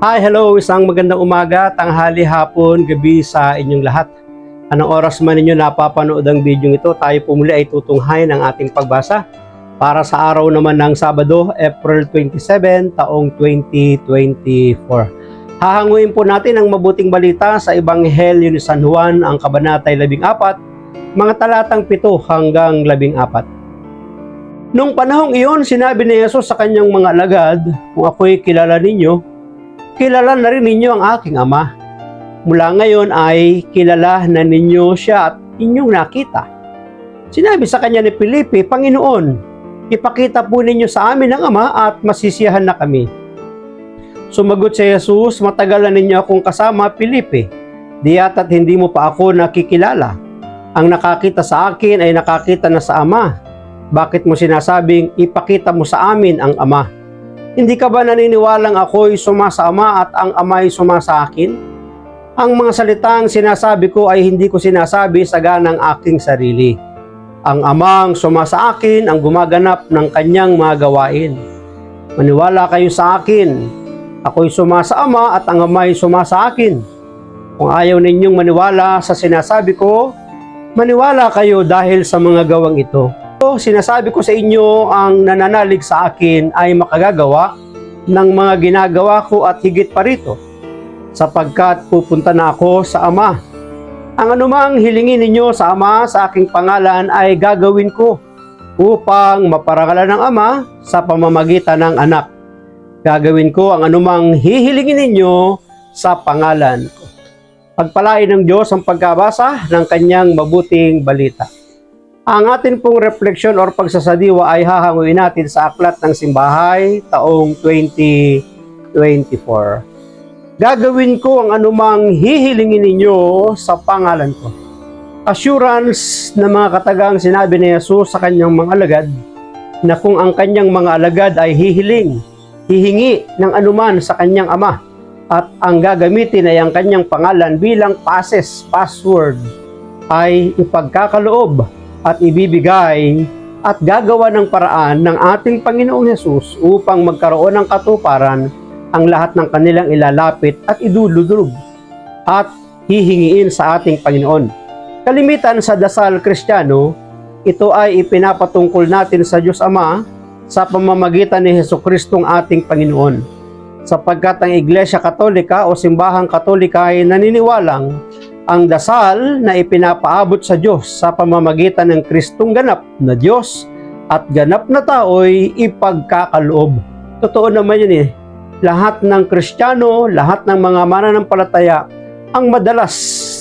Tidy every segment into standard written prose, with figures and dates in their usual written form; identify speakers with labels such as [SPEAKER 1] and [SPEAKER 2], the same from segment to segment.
[SPEAKER 1] Hi, hello! Isang magandang umaga, tanghali, hapon, gabi sa inyong lahat. Anong oras man ninyo napapanood ang video ito, tayo po muli ay tutunghay ng ating pagbasa para sa araw naman ng Sabado, April 27, taong 2024. Hahanguin po natin ang mabuting balita sa Ebanghelyo ni San Juan, ang Kabanatay 14, mga talatang 7 hanggang 14. Nung panahong iyon, sinabi ni Jesus sa kanyang mga alagad, "Kung ako'y kilala ninyo, kilala na rin ninyo ang aking Ama. Mula ngayon ay kilala na ninyo siya at inyong nakita." Sinabi sa kanya ni Felipe, "Panginoon, ipakita po ninyo sa amin ang Ama at masisiyahan na kami." Sumagot si Jesus, "Matagal na ninyo akong kasama, Felipe. Di yata't hindi mo pa ako nakikilala. Ang nakakita sa akin ay nakakita na sa Ama. Bakit mo sinasabing ipakita mo sa amin ang Ama? Hindi ka ba naniniwalang ako'y suma sa Ama at ang Ama'y suma sa akin? Ang mga salitang sinasabi ko ay hindi ko sinasabi sa ganang aking sarili. Ang Amang suma sa akin ang gumaganap ng kanyang mga gawain. Maniwala kayo sa akin. Ako'y suma sa Ama at ang Ama'y suma sa akin. Kung ayaw ninyong maniwala sa sinasabi ko, maniwala kayo dahil sa mga gawang ito. Sinasabi ko sa inyo, ang nananalig sa akin ay makagagawa ng mga ginagawa ko at higit pa rito, sapagkat pupunta na ako sa Ama. Ang anumang hilingin ninyo sa Ama sa aking pangalan ay gagawin ko, upang maparangalan ng Ama sa pamamagitan ng Anak. Gagawin ko ang anumang hihilingin ninyo sa pangalan ko." Pagpalain ng Diyos ang pagkabasa ng kanyang mabuting balita. Ang atin pong refleksyon or pagsasadiwa ay hahanguin natin sa Aklat ng Simbahay taong 2024. Gagawin ko ang anumang hihilingin ninyo sa pangalan ko. Assurance na mga katagang sinabi ni Jesus sa kanyang mga alagad na kung ang kanyang mga alagad ay hihingi ng anuman sa kanyang Ama at ang gagamitin ay ang kanyang pangalan bilang password ay ipagkakaloob at ibibigay at gagawa ng paraan ng ating Panginoong Hesus upang magkaroon ng katuparan ang lahat ng kanilang ilalapit at idudulog at hihingiin sa ating Panginoon. Kalimitan sa dasal Kristiyano, ito ay ipinapatungkol natin sa Diyos Ama sa pamamagitan ni Jesucristong ating Panginoon. Sapagkat ang Iglesia Katolika o Simbahang Katolika ay naniniwalang ang dasal na ipinapaabot sa Diyos sa pamamagitan ng Kristong ganap na Diyos at ganap na tao'y ipagkakaloob. Totoo naman yun Lahat ng Kristiyano, lahat ng mga mananampalataya, ang madalas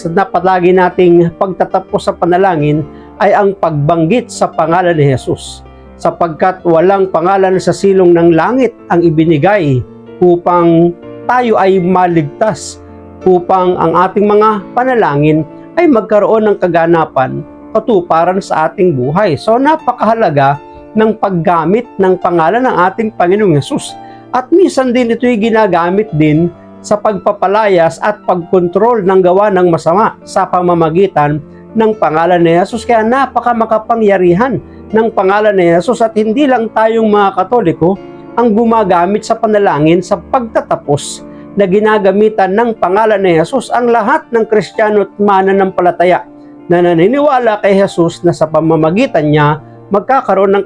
[SPEAKER 1] na palagi nating pagtatapos sa panalangin ay ang pagbanggit sa pangalan ni Jesus. Sapagkat walang pangalan sa silong ng langit ang ibinigay upang tayo ay maligtas, upang ang ating mga panalangin ay magkaroon ng kaganapan, katuparan sa ating buhay. So napakahalaga ng paggamit ng pangalan ng ating Panginoong Hesus. At minsan din ito'y ginagamit din sa pagpapalayas at pagkontrol ng gawa ng masama sa pamamagitan ng pangalan ni Hesus. Kaya napakamakapangyarihan ng pangalan ni Hesus at hindi lang tayong mga Katoliko ang gumagamit sa panalangin sa pagtatapos na ginagamitan ng pangalan ni Jesus. Ang lahat ng Kristiyano at mananampalataya na naniniwala kay Jesus na sa pamamagitan niya magkakaroon ng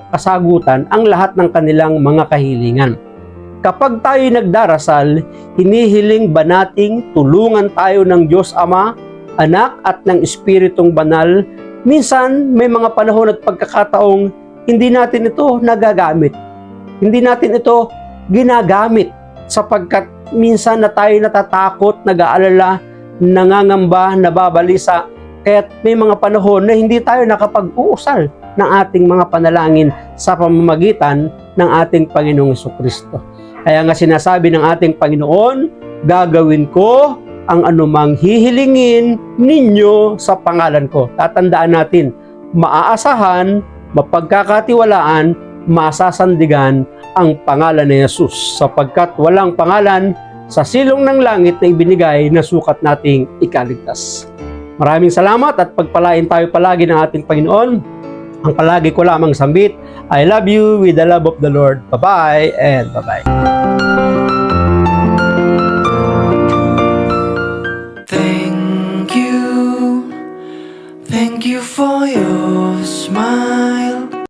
[SPEAKER 1] kasagutan ang lahat ng kanilang mga kahilingan. Kapag tayo nagdarasal, hinihiling ba nating tulungan tayo ng Diyos Ama, Anak at ng Espiritong Banal? Minsan may mga panahon at pagkakataong hindi natin ito nagagamit. Hindi natin ito ginagamit sapagkat minsan na tayo natatakot, nag-aalala, nangangamba, nababalisa. Kaya may mga panahon na hindi tayo nakapag-uusal ng ating mga panalangin sa pamamagitan ng ating Panginoong Jesucristo. Kaya nga sinasabi ng ating Panginoon, gagawin ko ang anumang hihilingin ninyo sa pangalan ko. Tatandaan natin, maaasahan, mapagkakatiwalaan, masasandigan ang pangalan ni Jesus, sapagkat walang pangalan sa silong ng langit na ibinigay na sukat nating ikaligtas. Maraming salamat at pagpalain tayo palagi ng ating Panginoon. Ang palagi ko lamang sambit, I love you with the love of the Lord. Bye-bye and bye-bye.
[SPEAKER 2] you for your smile.